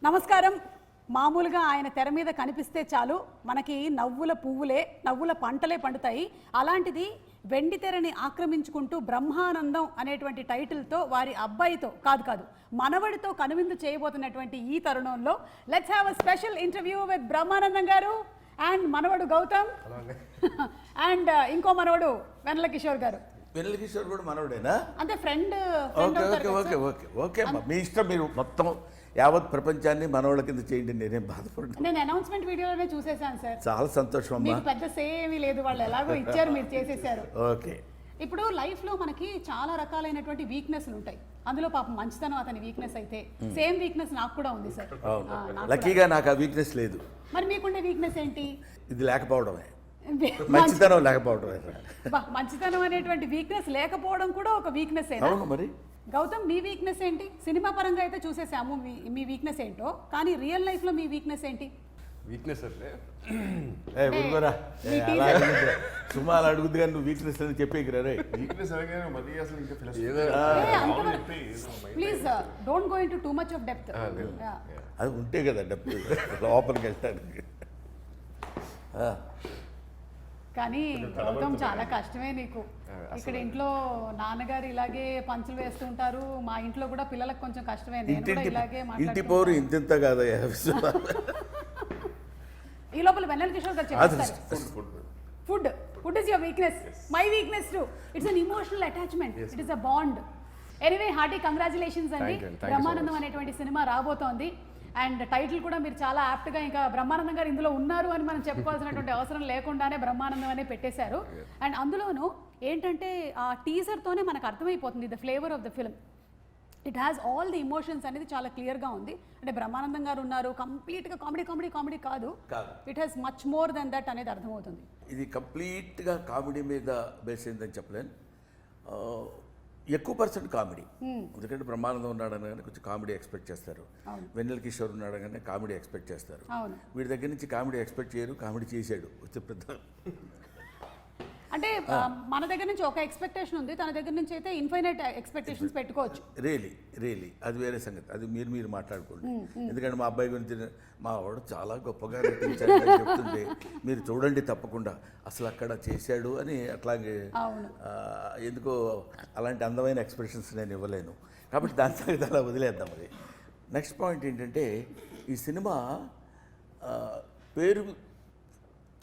నమస్కారం. మామూలుగా ఆయన తెర మీద కనిపిస్తే చాలు మనకి నవ్వుల పువ్వులే నవ్వుల పంటలే పండుతాయి. అలాంటిది వెండి తెరని ఆక్రమించుకుంటూ బ్రహ్మానందం అనేటువంటి టైటిల్తో వారి అబ్బాయితో కాదు మనవడితో కనువిందు చేయబోతున్నటువంటి ఈ తరుణంలో let's have a special interview with Brahmanandam గారు అండ్ మనవడు గౌతమ్ అండ్ ఇంకో మనవడు వెన్నెల కిషోర్ గారు. వెన్నెల కిషోర్ కూడా మనవడేనా? అంటే ఫ్రెండ్. ఓకే ఓకే ఓకే అమ్మా, మీ ఇష్టం. మీరు మొత్తం యావత్ ప్రపంచాన్ని మనవాళ్ళ కింద చేయండి, నేనేం బాధపడ్డా. నేను అనౌన్స్మెంట్ వీడియోలోనే చూసేసాను సార్. చాలా సంతోషం అమ్మా. మీకు పెద్ద సేమీ లేదు, వాళ్ళు ఎలాగో ఇచ్చారు, మీరు చేసేసారు. ఓకే. ఇప్పుడు లైఫ్లో మనకి చాలా రకాలైనటువంటి వీక్నెస్లు ఉంటాయి. అందులో పాపం మంచితనం అతని వీక్నెస్ అయితే సేమ్ వీక్నెస్ నాకు కూడా ఉంది సార్. లక్కీగా నాకు ఆ వీక్నెస్ లేదు. మరి మీకుండే వీక్నెస్ ఏంటి? ఇది లేకపోవడమే, మంచితనం లేకపోవడమే. మంచితనం అనేటువంటి వీక్నెస్ లేకపోవడం కూడా ఒక వీక్నెస్. అవును మరి. గౌతమ్, మీ వీక్నెస్ ఏంటి? సినిమా పరంగా అయితే చూసేసాము మీ వీక్నెస్ ఏంటో, కానీ రియల్ లైఫ్లో మీ వీక్నెస్ ఏంటి? వీక్నెస్ అంటే సుమాలు అడుగుద్ది కానీ నువ్వు వీక్నెస్ అని చెప్పేకిరా రే. వీక్నెస్ అనగానే మరీ అసలు ఇంకా please don't go into too much of depth. అది ఉంటే కదా డెప్త్ లోపలికి వెళ్ళడానికి. కానీ గౌతమ్ చాలా కష్టమే నీకు. ఇక్కడ ఇంట్లో నాన్నగారు ఇలాగే పంచులు వేస్తుంటారు, మా ఇంట్లో కూడా పిల్లలకు కొంచెం కష్టమే. నేను కూడా ఇలాగే ఇంటి పోరు ఇంత కాదా. ఈ లోపల వెన్నెల కిషోర్ గారు చెప్తారు food is your weakness. My weakness to it's an emotional attachment. It is a bond. Anyway, hearty congratulations అండి. బ్రహ్మానందం అనేటువంటి సినిమా రాబోతోంది అండ్ టైటిల్ కూడా మీరు చాలా యాప్ట్గా, ఇంకా బ్రహ్మానందం గారు ఇందులో ఉన్నారు అని మనం చెప్పుకోవాల్సినటువంటి అవసరం లేకుండానే బ్రహ్మానందం అనే పెట్టేశారు. అండ్ అందులోనూ ఏంటంటే ఆ టీజర్తోనే మనకు అర్థమైపోతుంది the flavour of the film. It has all the emotions అనేది చాలా క్లియర్గా ఉంది. అంటే బ్రహ్మానందం గారు ఉన్నారు, కంప్లీట్గా కామెడీ కాదు, it has much more than that అనేది అర్థమవుతుంది. ఇది కంప్లీట్గా కామెడీ మీద బేస్ అయిందని చెప్పలేను. ఎక్కువ పర్సెంట్ కామెడీ. ఎందుకంటే బ్రహ్మానందం ఉన్నాడని కానీ కొంచెం కామెడీ ఎక్స్పెక్ట్ చేస్తారు. వెన్నెల కిషోర్ ఉన్నాడని కామెడీ ఎక్స్పెక్ట్ చేస్తారు. వీడి దగ్గర నుంచి కామెడీ ఎక్స్పెక్ట్ చేయరు, కామెడీ చేశాడు. పెద్ద అంటే మన దగ్గర నుంచి ఒక ఎక్స్పెక్టేషన్ ఉంది, తన దగ్గర నుంచి అయితే ఇన్ఫైనైట్ ఎక్స్పెక్టేషన్స్ పెట్టుకోవచ్చు. రియలీ అది వేరే సంగతి. అది మీరు మాట్లాడుకోండి. ఎందుకంటే మా అబ్బాయి గురించి మా వాడు చాలా గొప్పగా నటించాడు చెప్తుంటే మీరు చూడండి తప్పకుండా. అసలు అక్కడ చేశాడు అని అట్లాగే ఎందుకో అలాంటి అందమైన ఎక్స్ప్రెషన్స్ నేను ఇవ్వలేను. కాబట్టి దాని సంగతి అలా వదిలేద్దాం. అది నెక్స్ట్ పాయింట్ ఏంటంటే, ఈ సినిమా పేరు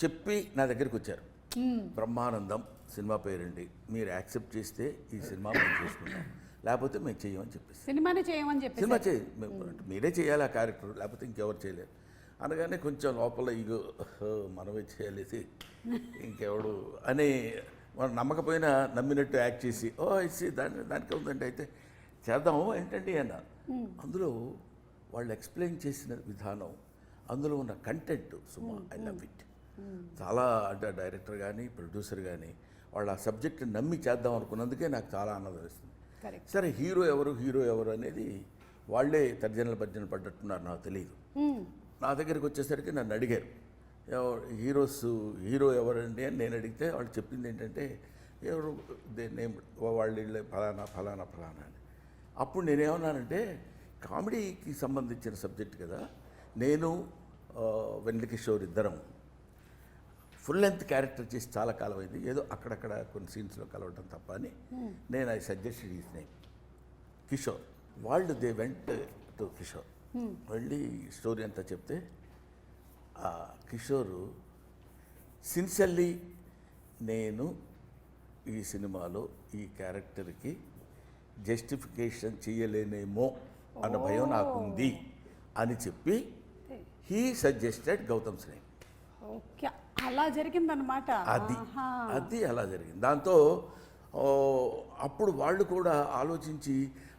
చెప్పి నా దగ్గరికి వచ్చారు. బ్రహ్మానందం సినిమా పేరండి, మీరు యాక్సెప్ట్ చేస్తే ఈ సినిమా మేము చేసుకుంటాం, లేకపోతే మేము చేయమని చెప్పేసి సినిమానే చేయమని చెప్పి సినిమా మీరే చేయాలి ఆ క్యారెక్టర్, లేకపోతే ఇంకెవరు చేయలేరు అనగానే కొంచెం లోపల ఇగో మనమే చేయాలేసి ఇంకెవడు అని మనం నమ్మకపోయినా నమ్మినట్టు యాక్ట్ చేసి ఇచ్చి దానికి ఉందంటే అయితే చేద్దాము ఏంటండి అన్న. అందులో వాళ్ళు ఎక్స్ప్లెయిన్ చేసిన విధానం, అందులో ఉన్న content Suma I love it. చాలా అంటే డైరెక్టర్ కానీ ప్రొడ్యూసర్ కానీ వాళ్ళు ఆ సబ్జెక్ట్ నమ్మి చేద్దాం అనుకున్నందుకే నాకు చాలా ఆనందం వేస్తుంది. సరే హీరో ఎవరు అనేది వాళ్ళే తర్జనలు భర్జనలు పడ్డట్టున్నారు, నాకు తెలియదు. నా దగ్గరికి వచ్చేసరికి నన్ను అడిగారు హీరో ఎవరండి అని నేను అడిగితే వాళ్ళు చెప్పింది ఏంటంటే ఎవరు నేమ్ వాళ్ళు ఫలానా అని. అప్పుడు నేనేమన్నానంటే కామెడీకి సంబంధించిన సబ్జెక్ట్ కదా, నేను వెన్నెల కిషోర్ ఇద్దరం ఫుల్ లెంత్ క్యారెక్టర్ చేసి చాలా కాలం అయింది, ఏదో అక్కడక్కడ కొన్ని సీన్స్లో కలవటం తప్ప అని నేను I suggested his name Kishore. వాళ్ళు దే వెంట్ టు కిషోర్, వెళ్ళి స్టోరీ అంతా చెప్తే ఆ కిషోరు సిన్సియర్లీ నేను ఈ సినిమాలో ఈ క్యారెక్టర్కి జస్టిఫికేషన్ చేయలేనేమో అన్న భయం నాకుంది అని చెప్పి he suggested Gautam's name. Okay, అలా జరిగిందనమాట. అది అలా జరిగింది. దాంతో అప్పుడు వాళ్ళు కూడా ఆలోచించి,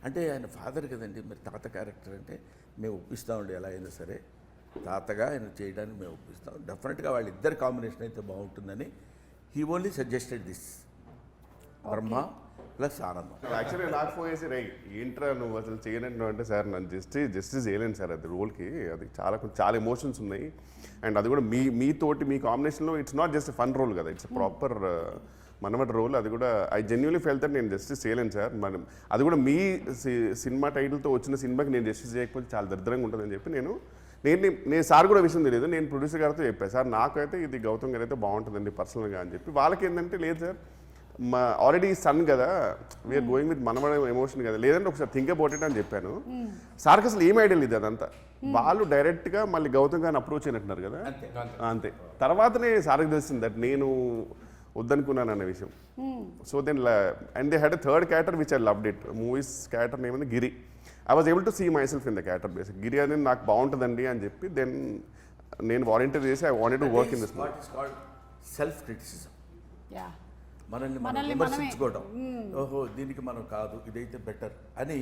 అంటే ఆయన ఫాదర్ కదండి, మరి తాత క్యారెక్టర్ అంటే మేము ఒప్పిస్తామండి, ఎలా అయినా సరే తాతగా ఆయన చేయడానికి మేము ఒప్పిస్తాం, డెఫినెట్గా వాళ్ళిద్దరు కాంబినేషన్ అయితే బాగుంటుందని he only suggested this Brahma plus ఆనందం. యాక్చువల్లీ నాకు ఫోన్ చేసి ఏంట్రా నువ్వు అసలు చేయనంటు అంటే, సార్ నన్ను జస్టిస్ చేయలేను సార్ అది రోల్కి, అది చాలా ఎమోషన్స్ ఉన్నాయి అండ్ అది కూడా మీతోటి మీ కాంబినేషన్లో it's not just fun role కదా, ఇట్స్ ప్రాపర్ మనమటి రోల్ అది కూడా ఐ జెన్యున్లీ ఫెల్ దట్ నేను జస్టిస్ చేయలేను సార్. మనం అది కూడా మీ సినిమా టైటిల్తో వచ్చిన సినిమాకి నేను జస్టిస్ చేయకపోతే చాలా దరిద్రంగా ఉంటుందని చెప్పి నేను సార్ కూడా విషయం తెలియదు, నేను ప్రొడ్యూసర్ గారితో చెప్పాను సార్ నాకైతే ఇది గౌతమ్ గారు అయితే బాగుంటుందండి పర్సనల్గా అని చెప్పి. వాళ్ళకి ఏంటంటే లేదు సార్ మా ఆల్రెడీ సన్ కదా వీఆర్ గోయింగ్ విత్ మనమడ ఎమోషన్ కదా, లేదంటే ఒకసారి థింక్ అబౌట్ ఇట్ అని చెప్పాను. సార్కి అసలు ఏం ఐడియా లేదు అదంతా. వాళ్ళు డైరెక్ట్గా మళ్ళీ గౌతమ్ గారిని అప్రోచ్ అయినట్టున్నారు కదా, అంతే. తర్వాతనే సార్కి తెలిసింది దట్ నేను వద్దనుకున్నాను అనే విషయం. So then and they had a third character which I loved it. Movies character name ఉంది Giri. I was able to see myself in the character basic. Giri అనేది నాకు బాగుంటుందండి అని చెప్పి దెన్ నేను వాలంటీర్ చేసి I wanted to work in this movie. Self criticism, yeah మనల్ని మనం విమర్శించుకోవడం, ఓహో దీనికి మనం కాదు ఇదైతే బెటర్ అని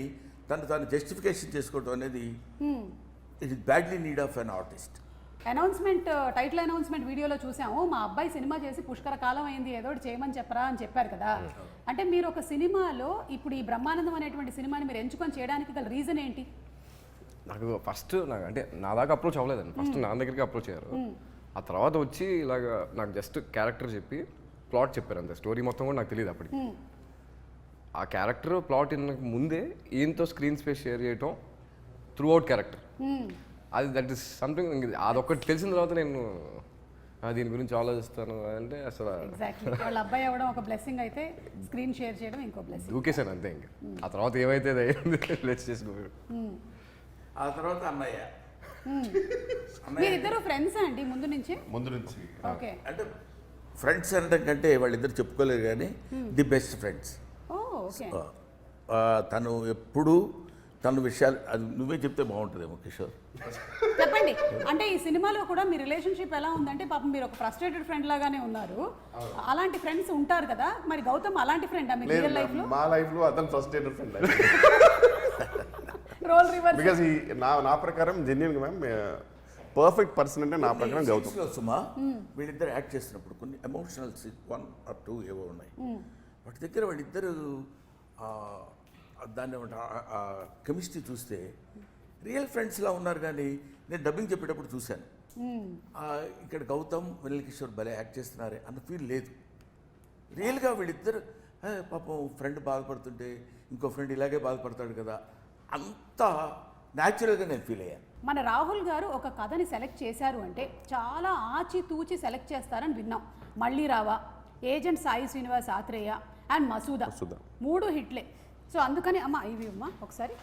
తాను జస్టిఫికేషన్ చేసుకోవడం అనేది it is badly need of an artist. Announcement title announcement వీడియోలో చూసాము, మా అబ్బాయి సినిమా చేసి పుష్కర కాలం అయింది ఏదో ఒకటి చేయమని చెప్పరా అని చెప్పారు కదా. అంటే మీరు ఒక సినిమాలో ఇప్పుడు ఈ బ్రహ్మానందం అనేటువంటి సినిమాని మీరు ఎంచుకొని చేయడానికి గల రీజన్ ఏంటి? నాకు ఫస్ట్ నాకు అంటే నా దాకా అప్రోచ్ అవ్వలేదండి. ఫస్ట్ నా దగ్గరికి అప్రోచ్ అయ్యారు. ఆ తర్వాత వచ్చి ఇలాగ నాకు జస్ట్ క్యారెక్టర్ చెప్పి ప్లాట్ చెప్పారు అంతే. స్టోరీ మొత్తం కూడా నాకు తెలియదు అప్పటికి. ఆ క్యారెక్టర్ ప్లాట్ ముందే ఈయనతో స్క్రీన్ స్పేస్ షేర్ చేయటం త్రూ అవుట్ క్యారెక్టర్, అది దట్ ఈస్ సంథింగ్. అదొక్కటి తెలిసిన తర్వాత నేను దీని గురించి ఆలోచిస్తాను అంటే అసలు ఎగ్జాక్ట్లీ వాళ్ళ అబ్బాయి అవ్వడం ఒక బ్లెస్సింగ్ అయితే స్క్రీన్ షేర్ చేయడం ఇంకో బ్లెస్సింగ్. దూకేశాను అంతే. ఇంకా ఆ తర్వాత ఏమైతే లెట్స్ చేసుకోవాలి. ఆ తర్వాత అన్నయ్య మీరిద్దరు ఫ్రెండ్స్ అండి ముందు నుంచి? ఓకే, అంటే ఫ్రెండ్స్ అనడం కంటే వాళ్ళిద్దరు చెప్పుకోలేరు కానీ ది బెస్ట్ ఫ్రెండ్స్. ఓకే. తను ఎప్పుడు తన విషయాలు అది నువ్వే చెప్తే బాగుంటుందేమో కిషోర్. చెప్పండి. అంటే ఈ సినిమాలో కూడా మీ రిలేషన్షిప్ ఎలా ఉందంటే పాపం మీరు ఒక ఫ్రస్ట్రేటెడ్ ఫ్రెండ్ లాగానే ఉన్నారు. అలాంటి ఫ్రెండ్స్ ఉంటారు కదా, మరి గౌతమ్ అలాంటి ఫ్రెండ్ మీ రియల్ లైఫ్ లో? మా లైఫ్ లో అతను frustrated friend role reverse. Because నా ప్రకారం జెన్యున్ గా మ్యామ్ పర్ఫెక్ట్ పర్సన్ అంటే నా ప్రకారం గౌతమ్. సుమా వీళ్ళిద్దరు యాక్ట్ చేసినప్పుడు కొన్ని ఎమోషనల్ 1 or 2 ఏవో ఉన్నాయి. వాటి దగ్గర వాళ్ళిద్దరు దాన్ని కెమిస్ట్రీ చూస్తే రియల్ ఫ్రెండ్స్లా ఉన్నారు. కానీ నేను డబ్బింగ్ చెప్పేటప్పుడు చూశాను ఇక్కడ గౌతమ్ వెన్నెల కిషోర్ భలే యాక్ట్ చేస్తున్నారే అన్న ఫీల్ లేదు. రియల్గా వీళ్ళిద్దరు పాపం ఫ్రెండ్ బాధపడుతుంటే ఇంకో ఫ్రెండ్ ఇలాగే బాధపడతాడు కదా, అంత న్యాచురల్గా నేను ఫీల్ అయ్యాను. మన రాహుల్ గారు ఒక కథని సెలెక్ట్ చేశారు అంటే చాలా ఆచితూచి సెలెక్ట్ చేస్తారని విన్నాం. మళ్ళీ రావా, ఏజెంట్ సాయి శ్రీనివాస్ ఆత్రేయ అండ్ మసూదా 3 హిట్లే. సో అందుకని ఇవి ఒకసారి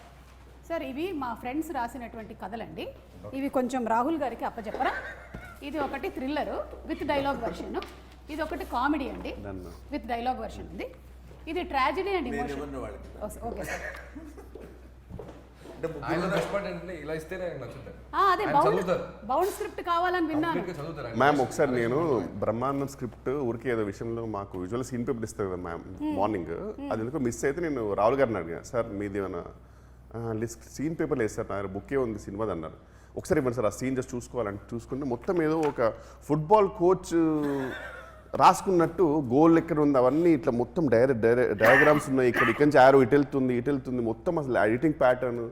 సార్ ఇవి మా ఫ్రెండ్స్ రాసినటువంటి కథలండి. ఇవి కొంచెం రాహుల్ గారికి అప్పచెప్పరా. ఇది ఒకటి థ్రిల్లరు విత్ డైలాగ్ వర్షన్, ఇది ఒకటి కామెడీ అండి విత్ డైలాగ్ వర్షన్ ఉంది, ఇది tragedy and emotion. Okay sir. ఇలా ఇస్తేనే నచ్చుతారు. అదే బౌండ్ స్క్రిప్ట్ కావాలని విన్నాను. మ్యామ్ ఒకసారి నేను బ్రహ్మానందం స్క్రిప్ట్ ఊరికే ఏదో విషయంలో మాకు విజువల్ సీన్ పేపర్ ఇస్తారు కదా మ్యామ్ మార్నింగ్, అది ఎందుకో మిస్ అయితే నేను రాహుల్ గారిని అడిగాను, సార్ మీది ఏమైనా లిస్ట్ సీన్ పేపర్ లేదు సార్, నా బుక్కే ఉంది సినిమాది అన్నారు. ఒకసారి ఇవ్వండి సార్ ఆ సీన్ జస్ట్ చూసుకోవాలని చూసుకుంటే మొత్తం ఏదో ఒక ఫుట్బాల్ కోచ్ రాసుకున్నట్టు గోల్ ఎక్కడ ఉంది అవన్నీ ఇట్లా మొత్తం డయాగ్రామ్స్ ఉన్నాయి. ఇక్కడ నుంచి ఆరో ఇటు వెళ్తుంది మొత్తం అసలు ఎడిటింగ్ ప్యాటర్న్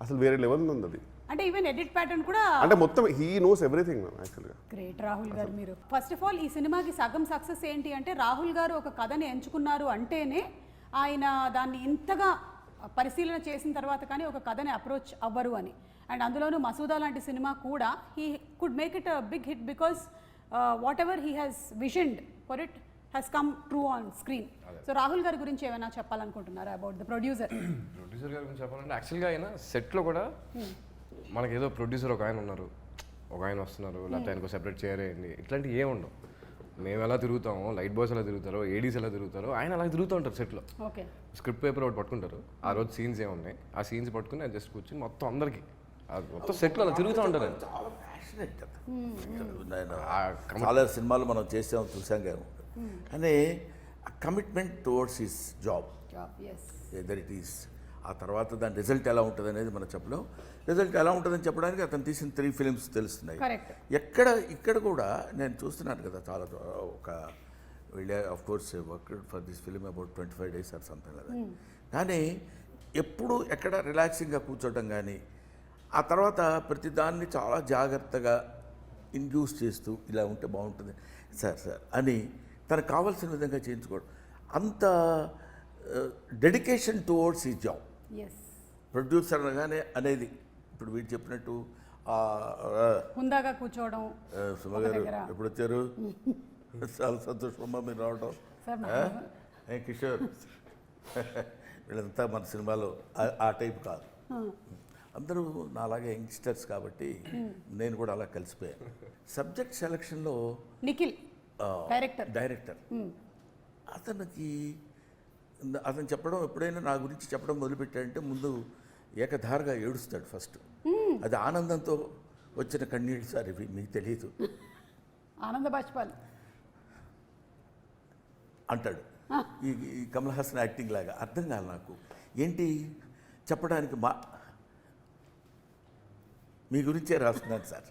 అసలు వేరే లెవెల్ ఉంది అది. అంటే ఈవెన్ ఎడిట్ ప్యాటర్న్ కూడా అంటే మొత్తం హీ నోస్ ఎవ్రీథింగ్ యాక్చువల్గా. గ్రేట్ రాహుల్ గారు మీరు. ఫస్ట్ ఆఫ్ ఆల్ ఈ సినిమాకి సగం సక్సెస్ ఏంటి అంటే రాహుల్ గారు ఒక కథని ఎంచుకున్నారు అంటేనే ఆయన దాన్ని ఇంతగా పరిశీలన చేసిన తర్వాత కానీ ఒక కథని అప్రోచ్ అవ్వరు అని. అండ్ అందులోనూ మసూదా లాంటి సినిమా కూడా he could make it a big hit because whatever he has visioned for it has come true on screen. So Rahul గారి గురించి ఏమైనా చెప్పాలనుకుంటున్నారా అబౌట్ ద ప్రొడ్యూసర్? ప్రొడ్యూసర్ గారి గురించి చెప్పాలంటే యాక్చువల్గా ఆయన సెట్లో కూడా మనకి ఏదో ప్రొడ్యూసర్ ఒక ఆయన ఉన్నారు, ఒక ఆయన వస్తున్నారు, లేకపోతే ఆయనకు సెపరేట్ చేయాలి ఇట్లాంటివి ఏమి ఉండవు. మేము ఎలా తిరుగుతామో, లైట్ బాయ్స్ ఎలా తిరుగుతారో, ఏడీస్ ఎలా తిరుగుతారో ఆయన అలా తిరుగుతూ ఉంటారు సెట్లో. ఓకే. స్క్రిప్ట్ పేపర్ ఒకటి పట్టుకుంటారు, ఆ రోజు సీన్స్ ఏమున్నాయి ఆ సీన్స్ పట్టుకుని జస్ట్ కూర్చొని మొత్తం అందరికి మొత్తం సెట్లో అలా తిరుగుతూ ఉంటారు. చాలా ప్యాషనెట్ కదా. చాలా సినిమాలు మనం చేసాం చూసాం కదా, కానీ commitment towards his job either it is. ఆ తర్వాత దాని రిజల్ట్ ఎలా ఉంటుంది అనేది మనం చెప్పలేం. రిజల్ట్ ఎలా ఉంటుందని చెప్పడానికి అతను తీసిన 3 ఫిలిమ్స్ తెలుస్తున్నాయి. ఇక్కడ కూడా నేను చూస్తున్నాను కదా చాలా ఒక వీళ్ళే of course worked for this film about 25 days or something కదా. కానీ ఎప్పుడు ఎక్కడ రిలాక్సింగ్గా కూర్చోవడం కానీ ఆ తర్వాత ప్రతిదాన్ని చాలా జాగ్రత్తగా ఇండ్యూస్ చేస్తూ ఇలా ఉంటే బాగుంటుంది సార్ అని తనకు కావాల్సిన విధంగా చేయించుకోవడం, అంత డెడికేషన్ టువర్డ్స్ ఈ జాబ్. ఎస్, ప్రొడ్యూసర్ అనగానే అనేది ఇప్పుడు వీడు చెప్పినట్టు హుందాగా కూర్చోవడం. సుమ గారు ఎప్పుడు వచ్చారు? చాలా సంతోషమమ్మా మీరు రావడం. సార్ కిషోర్ వీళ్ళంతా మన సినిమాలో ఆ టైప్ కాదు. అందరూ నాలాగే యంగ్స్టర్స్ కాబట్టి నేను కూడా అలా కలిసిపోయాను. సబ్జెక్ట్ సెలక్షన్లో నిఖిల్ డైరెక్టర్ అతను చెప్పడం, ఎప్పుడైనా నా గురించి చెప్పడం మొదలుపెట్టాడంటే ముందు ఏకధారగా ఏడుస్తాడు ఫస్ట్. అది ఆనందంతో వచ్చిన కన్నీళ్ళు సార్, ఇవి మీకు తెలియదు. ఆనంద బాష్పాలు అంటాడు. ఈ కమల్ హాసన్ యాక్టింగ్ లాగా అర్థం కాదు నాకు ఏంటి చెప్పడానికి. మీ గురించే రాస్తున్నాను సార్.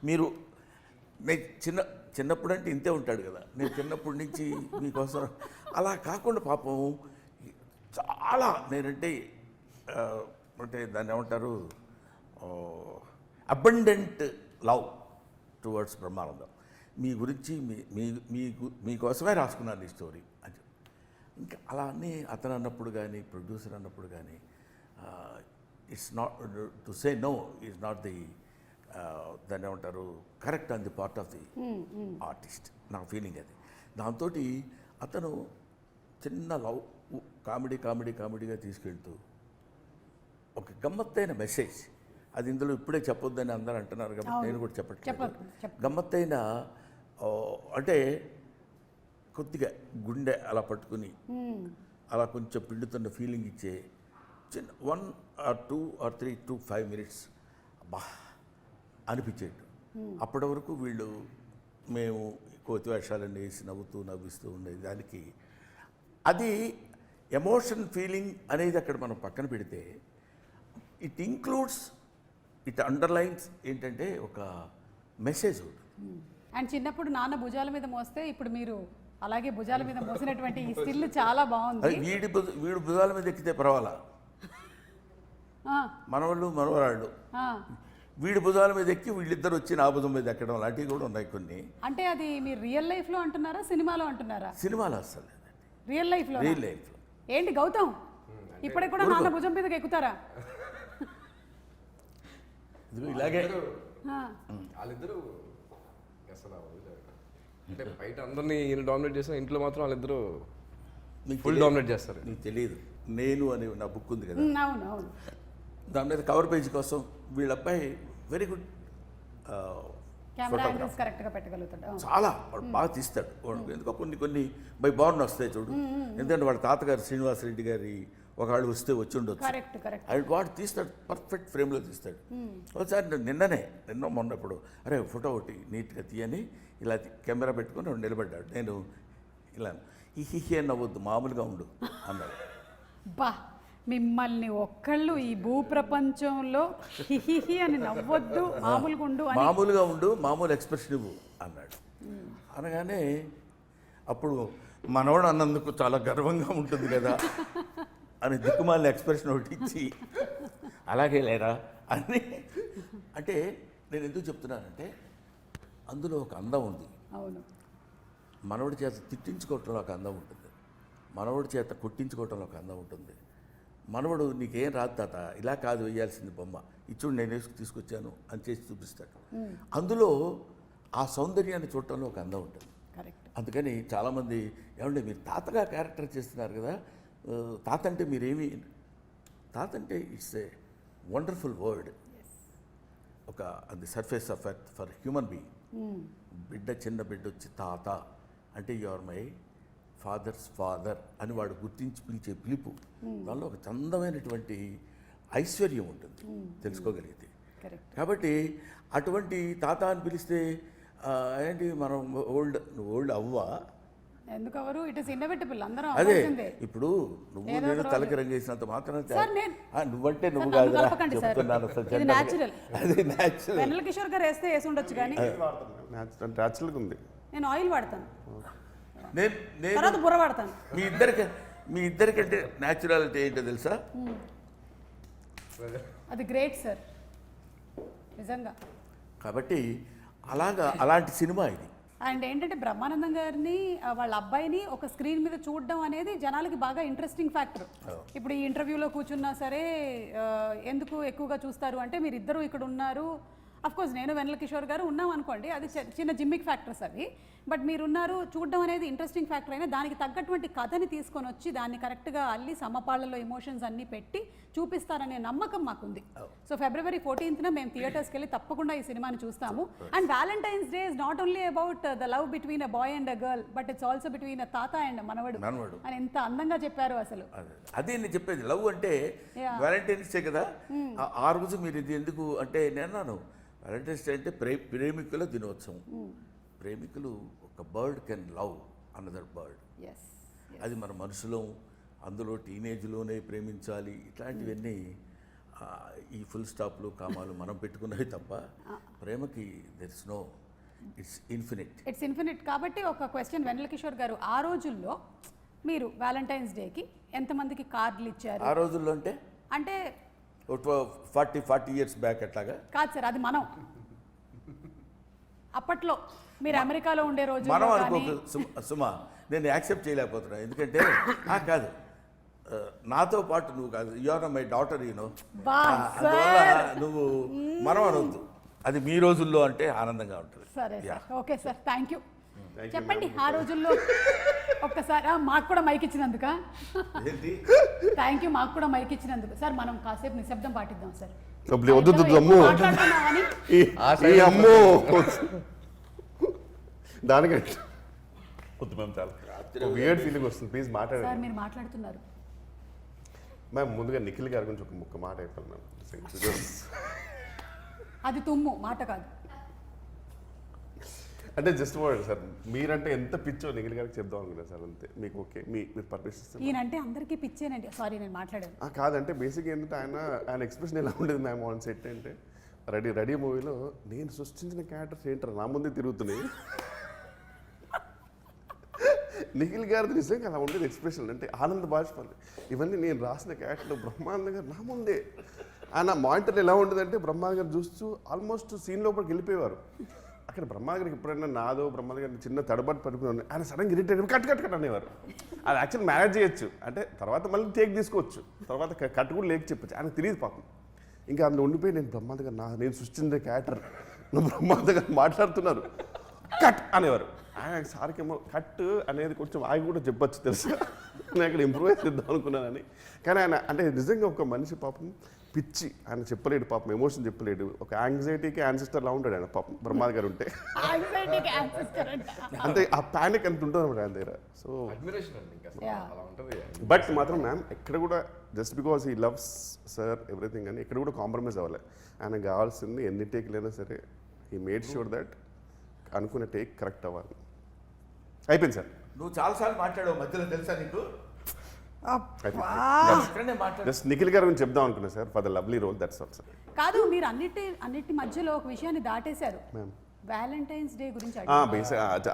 నేను చిన్నప్పుడు అంటే ఇంతే ఉంటాడు కదా, నేను చిన్నప్పటి నుంచి మీకోసం అలా కాకుండా పాపం చాలా నేనంటే అంటే దాన్ని ఏమంటారు, అబండెంట్ లవ్ టువర్డ్స్ బ్రహ్మానందం. మీ గురించి మీకోసమే రాసుకున్నాను ఈ స్టోరీ అని. ఇంకా అలా అని అతను అన్నప్పుడు కానీ ప్రొడ్యూసర్ అన్నప్పుడు కానీ it's not to say no is not the దాన్ని ఏమంటారు correct on the part of the artist. నా ఫీలింగ్ అది. దాంతో అతను చిన్న లవ్ కామెడీగా తీసుకెళ్తూ ఒక గమ్మత్తైన మెసేజ్, అది ఇందులో ఇప్పుడే చెప్పొద్దని అందరూ అంటున్నారు కాబట్టి నేను కూడా చెప్పట్లేదు. గమ్మత్తైన అంటే కొద్దిగా గుండె అలా పట్టుకుని అలా కొంచెం పిండుతున్న ఫీలింగ్ ఇచ్చే చిన్న 1 or 2 or 3 to 5 minutes అబ్బా అనిపించేట్టు. అప్పటి వరకు వీళ్ళు మేము కోతి వేషాలన్నీ వేసి నవ్విస్తూ ఉండేది. దానికి అది ఎమోషన్ ఫీలింగ్ అనేది అక్కడ మనం పక్కన పెడితే ఇట్ ఇంక్లూడ్స్, ఇట్ అండర్లైన్స్ ఏంటంటే ఒక మెసేజ్ ఉంటుంది. అండ్ చిన్నప్పుడు నాన్న భుజాల మీద మోస్తే ఇప్పుడు మీరు అలాగే భుజాల మీద మోసినటువంటి ఈ స్టిల్ చాలా బాగుంది. వీడు భుజాల మీద ఎక్కితే పర్వాలా, మనవరాళ్ళు వీడి భుజాల మీద ఎక్కి వీళ్ళిద్దరు వచ్చి నా భుజం మీద ఎక్కడం లాంటివి కూడా ఉన్నాయి కొన్ని. అంటే అది మీరు రియల్ లైఫ్లో అంటున్నారా, సినిమాలో అంటున్నారా? సినిమాలో అసలు రియల్ లైఫ్లో ఏంటి గౌతమ్ ఇప్పటికి కూడా నాన్న భుజం మీదకి ఎక్కుతారా? ఇలాగే వాళ్ళిద్దరు అసలు అంటే బయట అందరినీ ఈయన డామినేట్ చేసిన, ఇంట్లో మాత్రం వాళ్ళిద్దరు ఫుల్ డామినేట్ చేస్తారు. నీకు తెలియదు, నేను అని నా బుక్ ఉంది కదా, అవును అవును, దాని మీద కవర్ పేజ్ కోసం వీళ్ళ అబ్బాయి వెరీ గుడ్ కెమెరా యాంగిల్స్ కరెక్ట్గా పెట్టగలుగుతాడు. చాలా వాడు బాగా తీస్తాడు. ఎందుకో కొన్ని బై బార్న్ వస్తాయి చూడు. ఎందుకంటే వాళ్ళ తాతగారు శ్రీనివాసరెడ్డి గారి ఒకళ్ళు వస్తే వచ్చి ఉండొచ్చు. అది వాడు తీస్తాడు, పర్ఫెక్ట్ ఫ్రేమ్లో తీస్తాడు. ఒకసారి నిన్న మొన్నప్పుడు అరే ఫోటో ఒకటి నీట్గా తీయని ఇలా కెమెరా పెట్టుకొని నిలబడ్డాడు. నేను ఇలా హిహి నవ్వద్దు మామూలుగా ఉండు అన్నాడు. బా మిమ్మల్ని ఒక్కళ్ళు ఈ భూప్రపంచంలో హిహిహి అని నవ్వొద్దు, మామూలుగా ఉండు, మామూలు ఎక్స్ప్రెషన్ ఇవ్వు అన్నాడు. అనగానే అప్పుడు మనవాడు అన్నందుకు చాలా గర్వంగా ఉంటుంది కదా అని దిక్కుమాలిన ఎక్స్ప్రెషన్ ఒకటి ఇచ్చి అలాగే లేరా అని. అంటే నేను ఎందుకు చెప్తున్నానంటే అందులో ఒక అందం ఉంది. అవును, మనవడి చేత తిట్టించుకోవటంలో ఒక అందం ఉంటుంది, మనవడి చేత కొట్టించుకోవటంలో ఒక అందం ఉంటుంది. మనవడు నీకేం రాదు తాత, ఇలా కాదు వేయాల్సింది బొమ్మ, ఇచ్చుడు నేను వేసుకు తీసుకొచ్చాను అని చేసి చూపిస్తాడు. అందులో ఆ సౌందర్యాన్ని చూడటంలో ఒక అందం ఉంటుంది. అందుకని చాలామంది ఏమంటే మీరు తాతగా క్యారెక్టర్ చేస్తున్నారు కదా, తాత అంటే మీరేమి, తాత అంటే ఇట్స్ ఏ వండర్ఫుల్ వర్డ్. ఒక అది surface of earth for human being. చిన్న బిడ్డ వచ్చి తాత అంటే you are my father's father అని వాడు గుర్తించి పిలిచే పిలుపు, దానిలో ఒక చందమైనటువంటి ఐశ్వర్యం ఉంటుంది తెలుసుకోగలిగితే. కాబట్టి అటువంటి తాత అని పిలిస్తే ఏంటి మనం ఓల్డ్ అవ్వా, ఎందుకు అవరు, ఇట్ ఇస్ ఇన్నోవేటబుల్. అందరూ అదే ఇప్పుడు నువ్వు నేను తలకి రంగేసినంత మాత్రం నువ్వంటే నువ్వు కాదురా చెప్తున్నాను. ఇది న్యాచురల్, అదే న్యాచురల్. వెన్నెల కిషోర్ గారు వేస్తే వేసి ఉండొచ్చు కానీ న్యాచురల్గా ఉంది. నేను ఆయిల్ వాడతాను, నేను తర్వాత బుర్ర వాడతాను. మీ ఇద్దరికంటే న్యాచురాలిటీ ఏంటో తెలుసా? అది గ్రేట్ సార్ నిజంగా. కాబట్టి అలాంటి సినిమా ఇది. అండ్ ఏంటంటే బ్రహ్మానందం గారిని వాళ్ళ అబ్బాయిని ఒక స్క్రీన్ మీద చూడడం అనేది జనాలకి బాగా ఇంట్రెస్టింగ్ ఫ్యాక్టర్. ఇప్పుడు ఈ ఇంటర్వ్యూలో కూర్చున్నా సరే ఎందుకు ఎక్కువగా చూస్తారు అంటే మీరు ఇద్దరు ఇక్కడ ఉన్నారు, అఫ్ కోర్స్ నేను వెన్నెల కిషోర్ గారు ఉన్నాం అనుకోండి, అది చిన్న జిమ్మిక్ ఫ్యాక్టర్స్ అవి, బట్ మీరున్నారు చూడడం అనేది ఇంట్రెస్టింగ్ ఫ్యాక్టర్ అయినా దానికి తగ్గటువంటి కథని తీసుకొని వచ్చి దాన్ని కరెక్ట్గా అల్లి సమపాళ్ళలో ఎమోషన్స్ అన్నీ పెట్టి చూపిస్తారనే నమ్మకం మాకుంది. సో February 14th మేము థియేటర్స్కి వెళ్ళి తప్పకుండా ఈ సినిమాని చూస్తాము. And Valentine's Day is not only about the love between a boy and a girl, but it's also between a thatha and మనవడు అని ఎంత అందంగా చెప్పారు అసలు. అదే నేను చెప్పేది, లవ్ అంటే వ్యాలంటైన్స్ డే కదా, ఆ రోజు మీరు ఇది ఎందుకు అంటే నేను అన్నాను వ్యాలంటైన్స్ డే అంటే ప్రేమికుల దినోత్సవం. ప్రేమికులు ఒక bird can love another bird, అది మన మనసులో అందులో టీనేజ్లోనే ప్రేమించాలి. ఇట్లాంటివన్నీ ఈ ఫుల్ స్టాప్లు కామాలు మనం పెట్టుకున్నవి తప్ప ప్రేమకి there is no, it's infinite. కాబట్టి ఒక క్వశ్చన్ వెన్నెల కిషోర్ గారు, ఆ రోజుల్లో మీరు వ్యాలంటైన్స్ డేకి ఎంతమందికి కార్డులు ఇచ్చారు? ఆ రోజుల్లో అంటే 40 years బ్యాక్ అట్లాగా కాదు సార్, అది మనం అప్పట్లో మీరు అమెరికాలో ఉండే రోజు మనం అనుకో సుమా, నేను యాక్సెప్ట్ చేయలేకపోతున్నా. ఎందుకంటే కాదు, నాతో పాటు నువ్వు కాదు, you are my daughter, you know, అందువల్ల నువ్వు మనం అనొద్దు. అది మీ రోజుల్లో అంటే ఆనందంగా ఉంటుంది. సరే sir, okay sir, thank you. చెప్పండి ఆ రోజుల్లో ఒక్కసారి మాకు కూడా మైక్ ఇచ్చినందుక థ్యాంక్ యూ. మాకు కూడా మైక్ ఇచ్చినందుకు సార్ మనం కాసేపు నిశ్శబ్దం పాటిద్దాం సార్. దానికంటే వియర్డ్ ఫీలింగ్ వస్తుంది. ప్లీజ్ మాట్లాడండి సార్. మీరు మాట్లాడుతున్నారు మ్యామ్. ముందుగా నిఖిల్ గారి గురించి ఒక ముక్క మాట అయిపోయింది మ్యామ్. అది తుమ్ము మాట కాదు. అంటే జస్ట్ వర్డ్ సార్, మీరంటే ఎంత పిచ్చో నిఖిల్ గారికి చెప్దాం అనుకున్నా సార్, అంతే. మీకు ఓకే, మీరు పర్మిషన్ ఈయనంటే అందరికీ పిచ్చేనండి. సారీ నేను మాట్లాడాను. కాదంటే బేసిక్ ఏంటంటే ఆయన ఎక్స్ప్రెషన్ ఎలా ఉండేది మ్యామ్ ఆన్ సెట్ అంటే, రెడీ మూవీలో నేను సృష్టించిన క్యారెక్టర్స్ ఏంటారు నా ముందే తిరుగుతున్నాయి. నిఖిల్ గారిది నిజంగా అలా ఉండేది ఎక్స్ప్రెషన్. అంటే ఆనంద బాష్పాలు ఇవన్నీ నేను రాసిన క్యారెక్టర్ బ్రహ్మానంద గారు నా ముందే. ఆయన మానిటర్ ఎలా ఉండేదంటే బ్రహ్మానంద గారు చూస్తూ ఆల్మోస్ట్ సీన్ లోపలికి వెళ్ళిపోయేవారు. అక్కడ బ్రహ్మానంద గారికి ఎప్పుడైనా నాదో బ్రహ్మానంద గారిని చిన్న తడబాటు పడుకుని ఆయన సడన్గా ఇరిటేట్ కట్ అనేవారు. అది యాక్చువల్ మేనేజ్ చేయొచ్చు, అంటే తర్వాత మళ్ళీ టేక్ తీసుకోవచ్చు, తర్వాత కట్ కూడా లేక చెప్పచ్చు. ఆయనకు తెలియదు పాపం. ఇంకా అందులో ఉండిపోయి నేను బ్రహ్మానంద గారు నేను సృష్టించే క్యారెక్టర్ నువ్వు బ్రహ్మానంద గారు మాట్లాడుతున్నారు కట్ అనేవారు. ఆయన సార్కేమో కట్ అనేది కొంచెం ఆగి కూడా చెప్పచ్చు తెలుసు, నేను అక్కడ ఇంప్రూవైజ్ చేద్దాం అనుకున్నానని. కానీ ఆయన అంటే నిజంగా ఒక మనిషి పాపం పిచ్చి, ఆయన చెప్పలేడు పాపం, ఎమోషన్ చెప్పలేడు. ఒక యాంగ్జైటీకి యాన్సిస్టర్ లా ఉంటాడు ఆయన పాపం బ్రహ్మానంద గారు ఉంటే. అంటే ఆ ప్యానిక్ అంత ఉంటుంది అన్నమాట ఆయన దగ్గర. సో బట్ మాత్రం మ్యామ్ ఎక్కడ కూడా just because he loves sir everything అని ఎక్కడ కూడా కాంప్రమైజ్ అవ్వాలి. ఆయనకు కావాల్సింది ఎన్ని టేక్లైనా సరే హీ మేడ్ షూర్ దట్ అనుకునే టేక్ కరెక్ట్ అవ్వాలి. అయిపోయింది సార్. నువ్వు చాలాసార్లు మాట్లాడావు మధ్యలో, తెలుసా నీకు? జస్ట్ నిఖిల్ గారి గురించి చెప్దాం అనుకున్నా sir, for the lovely role, that's all sir. కాదు, మీరు అన్నిటి మధ్యలో ఒక విషయాన్ని దాటేశారు. వ్యాలంటైన్స్ డే గురించి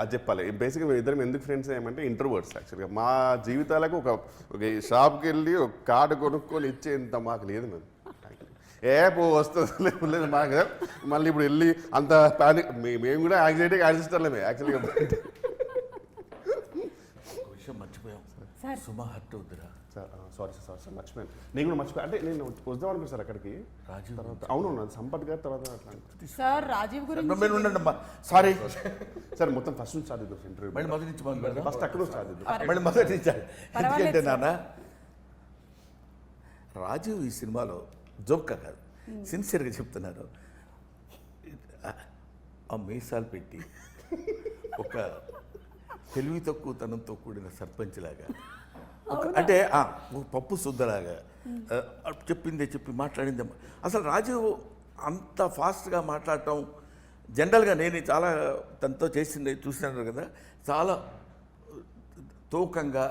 అది చెప్పాలి. బేసిక్గా ఇద్దరం ఎందుకు ఫ్రెండ్స్ ఏమంటే ఇంట్రోవర్ట్స్. యాక్చువల్గా మా జీవితాలకు ఒక షాప్కి వెళ్ళి ఒక కార్డు కొనుక్కొని ఇచ్చేంత మాకు లేదు మేము. వస్తుంది లేదు మాకు. మళ్ళీ ఇప్పుడు వెళ్ళి అంత ప్యానిక్, మేము కూడా యాంగ్జైటీకి యాన్సిస్టర్లేమే యాక్చువల్గా. విషయం మర్చిపోయాం సార్, సుమా హర్ట్ అవుతురా సార్. సారీ మర్చిపోయాను. నేను కూడా మర్చిపోయాను. అంటే నేను వద్దాం అనుకున్నాను సార్ అక్కడికి. రాజీవ్ తర్వాత అవును సంపత్ గారి తర్వాత సార్ రాజీవ్ గురించి సారీ సార్. మొత్తం ఫస్ట్ నుంచి స్టార్ట్ చేద్దాం ఇంటర్వ్యూ. మళ్ళీ మొదటి నుంచి ఫస్ట్ అక్కడ స్టార్ట్ చేద్దాం. మళ్ళీ మొదటి నుంచి. ఎందుకంటే నాన్న రాజీవ్ ఈ సినిమాలో జోక్గా కాదు, సిన్సియర్గా చెప్తున్నారు. ఆ మీసాలు పెట్టి ఒక తెలివి తక్కువతనంతో కూడిన సర్పంచ్ లాగా, అంటే పప్పు శుద్ధలాగా చెప్పిందే చెప్పి మాట్లాడిందే. అసలు రాజీవ్ అంత ఫాస్ట్గా మాట్లాడటం జనరల్గా నేను చాలా తనతో చేసింది చూసినాను కదా, చాలా తూకంగా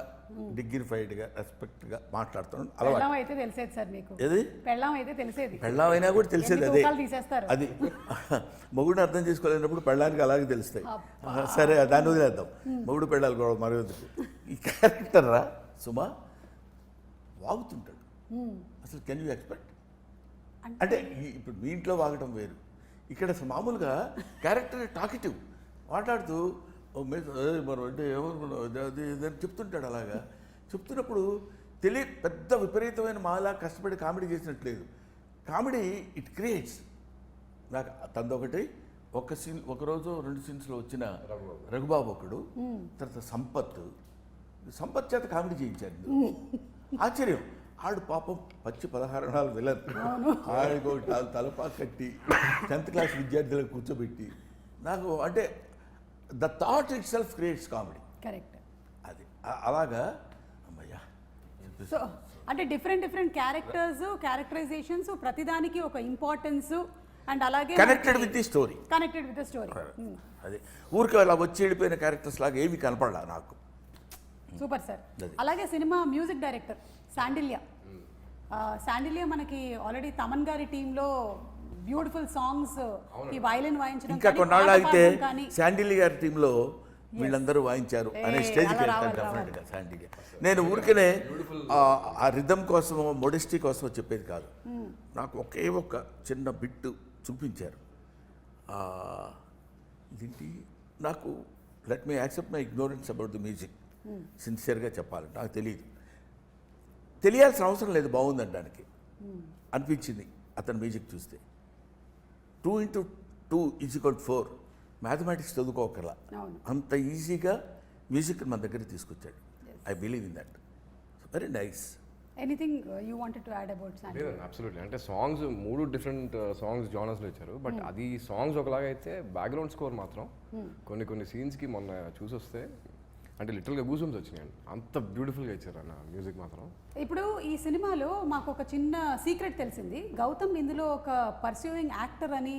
డిగ్నిఫైడ్గా రెస్పెక్ట్గా మాట్లాడుతున్నాను. పెళ్ళాం అయితే తెలిసేది సార్ మీకు. ఏది పెళ్ళాం అయితే తెలిసేది, పెళ్ళాం అయినా కూడా తెలిసేది. అదే తీసేస్తారు. అది మొగుడిని అర్థం చేసుకోలేనప్పుడు పెళ్ళానికి అలాగే తెలుస్తాయి. సరే దాన్ని వదిలేద్దాం, మొగుడు పెళ్ళాలి కూడా మరొకటి. ఈ క్యారెక్టర్ రా సుమా వాగుతుంటాడు. అసలు కెన్ యూ ఎక్స్పెక్ట్? అంటే ఇప్పుడు మీ ఇంట్లో వాగటం వేరు, ఇక్కడ మామూలుగా క్యారెక్టర్ టాకిటివ్. మాట్లాడుతూ మనం అంటే ఏమనుకున్నావు అది ఇదని చెప్తుంటాడు. అలాగా చెప్తున్నప్పుడు పెద్ద విపరీతమైన మాలా కష్టపడి కామెడీ చేసినట్లేదు. Comedy it creates. నాకు తందొకటి ఒకరోజు 2 సీన్స్లో వచ్చిన రఘుబాబు ఒకడు, తర్వాత సంపత్ చేత కామెడీ చేయించాడు. ఆశ్చర్యం, ఆడు పాపం పచ్చి 16 విలన్, ఆడికి తలపా కట్టి 10th క్లాస్ విద్యార్థులకు కూర్చోబెట్టి నాకు అంటే the thought it self creates comedy. Correct. అది అలాగా అమ్మయ్యా. సో అంటే డిఫరెంట్ క్యారెక్టరైజేషన్స్, ప్రతిదానికి ఒక ఇంపార్టెన్స్ అండ్ అలాగే కనెక్టెడ్ విత్ ది స్టోరీ. అది ఊరికి అలా వచ్చి వెళ్ళిపోయిన క్యారెక్టర్స్ లాగా ఏవి కనపడలా నాకు. Super sir. అలాగే సినిమా మ్యూజిక్ డైరెక్టర్ శాండిల్య మనకి ఆల్రెడీ తమన్ గారి టీంలో బ్యూటిఫుల్ సాంగ్స్, ఈ వైలిన్ వాయించడం, ఇంకా కొన్నాళ్ళు అయితే శాండిల్య గారి టీంలో వీళ్ళందరూ వాయించారు అనే స్టేజ్కి వెళ్తాను డెఫినెట్గా శాండిల్య. నేను ఊరికనే ఆ రిథమ్ కోసమో మోడెస్టీ కోసమో చెప్పేది కాదు. నాకు ఒకే ఒక చిన్న బిట్టు చూపించారు. ఇదేంటి నాకు let me accept my ignorance about the music. సిన్సియర్గా చెప్పాలంటే నాకు తెలియాల్సిన అవసరం లేదు, బాగుందనడానికి అనిపించింది అతని మ్యూజిక్ చూస్తే. 2 × 2 = 4 మ్యాథమెటిక్స్ చదువుకోకర్లా, అంత ఈజీగా మ్యూజిక్ మన దగ్గర తీసుకొచ్చాడు. I believe in that. Very nice. Anything you wanted to add about Sandilya? Absolutely. అంటే సాంగ్స్ 3 డిఫరెంట్ సాంగ్స్ జానర్స్లో ఇచ్చారు. బట్ అది సాంగ్స్ ఒకలాగా అయితే బ్యాక్గ్రౌండ్ స్కోర్ మాత్రం కొన్ని సీన్స్కి మొన్న చూసి వస్తే అంటే లిటిల్గా గూజమ్స్ వచ్చినాయండి. అంత బ్యూటిఫుల్గా ఇచ్చారు అన్న మ్యూజిక్ మాత్రం. ఇప్పుడు ఈ సినిమాలో మాకు ఒక చిన్న సీక్రెట్ తెలిసింది. గౌతమ్ ఇందులో ఒక పర్సూయింగ్ యాక్టర్ అని.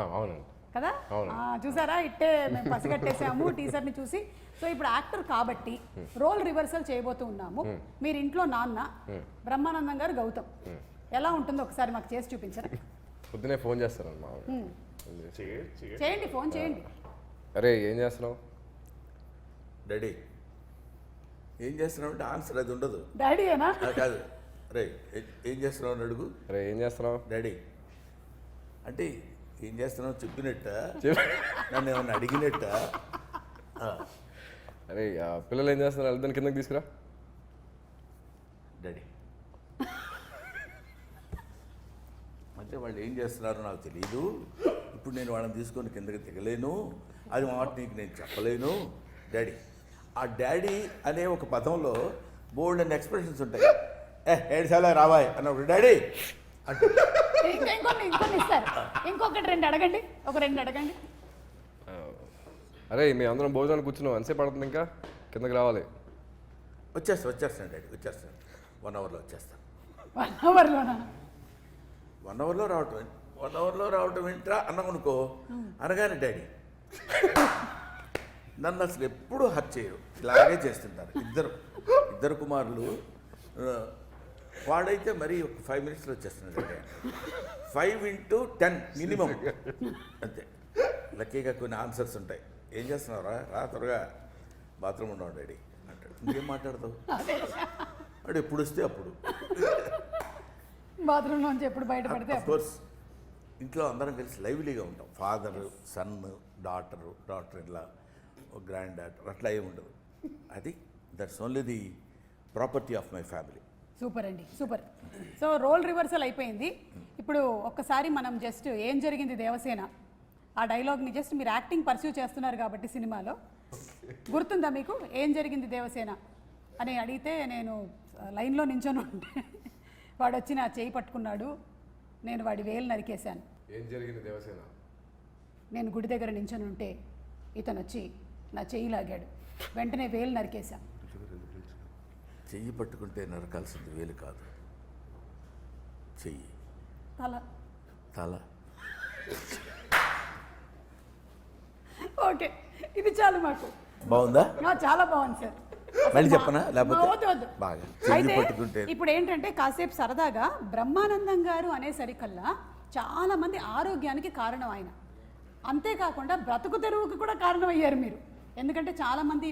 అవునండి కదా, చూసారా, ఇట్టే మేము పసిగట్టేసాము టీజర్ని చూసి. సో ఇప్పుడు యాక్టర్ కాబట్టి రోల్ రివర్సల్ చేయబోతూ ఉన్నాము. మీరు ఇంట్లో నాన్న, బ్రహ్మానందం గారు గౌతమ్, ఎలా ఉంటుందో ఒకసారి మాకు చేసి చూపించరా? పొద్దునే ఫోన్ చేస్తారమ్మా. చేయండి, ఫోన్ చేయండి. అరే ఏం చేస్తున్నావు డాడీ? ఏం చేస్తున్నావు అంటే ఆన్సర్ అది ఉండదు. డాడీ ఏనా? కాదు, రే ఏం చేస్తున్నావు అని అడుగు. అరే ఏం చేస్తున్నావు డాడీ అంటే ఏం చేస్తున్నావు చెప్పినట్ట, నన్ను ఏమన్నా అడిగినట్ట. అరే పిల్లలు ఏం చేస్తున్నారు, వెళ్తాను కిందకి తీసుకురా. డాడీ అంటే వాళ్ళు ఏం చేస్తున్నారో నాకు తెలియదు. ఇప్పుడు నేను వాళ్ళని తీసుకొని కిందకి దిగలేను, అది మాట నీకు నేను చెప్పలేను డాడీ. ఆ డాడీ అనే ఒక పదంలో బోల్డ్ అండ్ ఎక్స్ప్రెషన్స్ ఉంటాయి. ఏడుసార్లు రావాయ్ అన్నప్పుడు డాడీ అంటే ఇంకొన్ని ఇస్తారు. ఇంకొకటి 2 అడగండి, ఒక 2 అడగండి. అరే మీ అందరం భోజనానికి కూర్చున్నావు, ఎంతసేపు పడుతుంది, ఇంకా కిందకి రావాలి. వచ్చేస్తాను డాడీ, వచ్చేస్తాను. 1 అవర్లో వచ్చేస్తాను. 1 అవర్లోనా? 1 అవర్లో రావటం, 1 అవర్లో రావటం ఏంట్రా అన్నామనుకో అనగానే డాడీ నన్ను అసలు ఎప్పుడూ హర్ట్ చేయరు, ఇలాగే చేస్తుంటారు. ఇద్దరు కుమారులు. వాడైతే మరీ ఒక 5 మినిట్స్లో వచ్చేస్తున్నాడు. 5 × 10 మినిమం అంతే. లక్కీగా కొన్ని ఆన్సర్స్ ఉంటాయి. ఏం చేస్తున్నావురా, రా త్వరగా బాత్రూమ్ ఉన్నావు డాడీ అంటాడు. ఇంకేం మాట్లాడతావు? వాడు ఎప్పుడు వస్తే అప్పుడు బాత్రూంలో నుంచి ఎప్పుడు బయటపడితే. కోర్స్ ఇంట్లో అందరం కలిసి లైవ్లీగా ఉంటాం. ఫాదర్, సన్, డాటర్ ఇలా, గ్రాండ్ డాటర్, అట్లా ఏమి ఉండదు. అది that's only the property of my family. Super అండి, సూపర్. సో రోల్ రివర్సల్ అయిపోయింది. ఇప్పుడు ఒక్కసారి మనం జస్ట్ ఏం జరిగింది దేవసేన ఆ డైలాగ్ని జస్ట్ మీరు యాక్టింగ్ పర్స్యూ చేస్తున్నారు కాబట్టి సినిమాలో గుర్తుందా మీకు? ఏం జరిగింది దేవసేన అని అడిగితే నేను లైన్లో నించొని ఉంటే వాడు వచ్చి నా చేయి పట్టుకున్నాడు, నేను వాడి వేలు నరికేశాను. ఏం జరిగింది దేవసేన? నేను గుడి దగ్గర నించొని ఉంటే ఇతను వచ్చి నా చెయ్యి లాగాడు, వెంటనే వేలు నరికేశాను. చెయ్యి పట్టుకుంటే నరకాల్సింది వేలు కాదు, చెయ్యి, తల. ఓకే, ఇది చాలు మాకు. బాగుందా? చాలా బాగుంది సార్. మళ్ళీ చెప్పనా? లేకపోతే వద్దు. అయితే ఇప్పుడు ఏంటంటే కాసేపు సరదాగా బ్రహ్మానందం గారు అనేసరికల్లా చాలా మంది ఆరోగ్యానికి కారణం ఆయన. అంతేకాకుండా బ్రతుకు తెరువుకి కూడా కారణం అయ్యారు మీరు. ఎందుకంటే చాలా మంది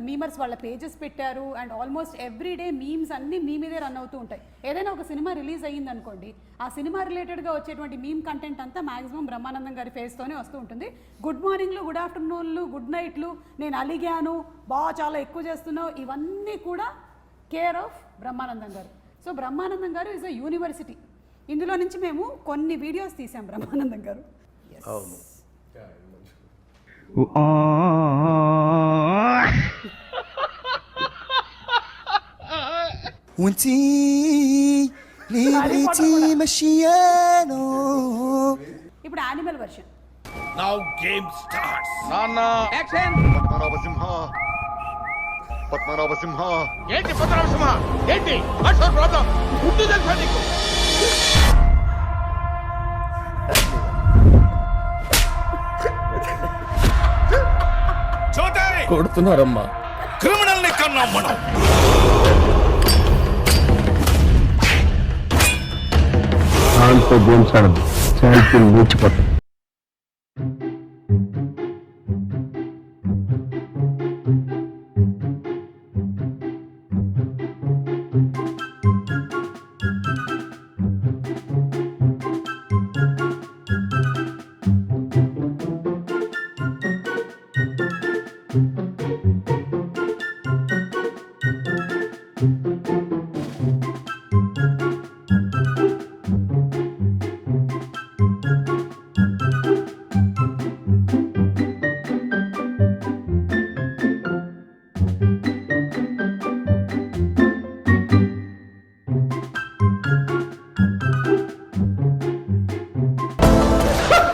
మీమర్స్ వాళ్ళ పేజెస్ పెట్టారు and almost every day memes అన్ని మీ మీదే రన్ అవుతూ ఉంటాయి. ఏదైనా ఒక సినిమా రిలీజ్ అయ్యింది అనుకోండి, ఆ సినిమా రిలేటెడ్గా వచ్చేటువంటి మీమ్ కంటెంట్ అంతా మాక్సిమం బ్రహ్మానందం గారి ఫేస్తోనే వస్తూ ఉంటుంది. గుడ్ మార్నింగ్లు, గుడ్ ఆఫ్టర్నూన్లు, గుడ్ నైట్లు, నేను అలిగాను, చాలా ఎక్కువ చేస్తున్నావు, ఇవన్నీ కూడా కేర్ ఆఫ్ బ్రహ్మానందం గారు. సో బ్రహ్మానందం గారు ఈజ్ అ యూనివర్సిటీ. ఇందులో నుంచి మేము కొన్ని వీడియోస్ తీసాం బ్రహ్మానందం గారు. అవును. وانتي اللي بغيتي مشيانو. ఇప్పుడు animal version. Now game starts. Padmanabha Simha ఏంటి పద్మనాభసింహ? ఏంటి వాట్స్ యువర్ ప్రాబ్లం? గుడ్డు తెలుసా నీకు? చోటే కొడుతున్నారమ్మా. క్రిమినల్ ని కన్నాం మనం. దాంతో గేమ్స్ ఆడదు, ఛాంపియన్ మూర్చిపోతాం.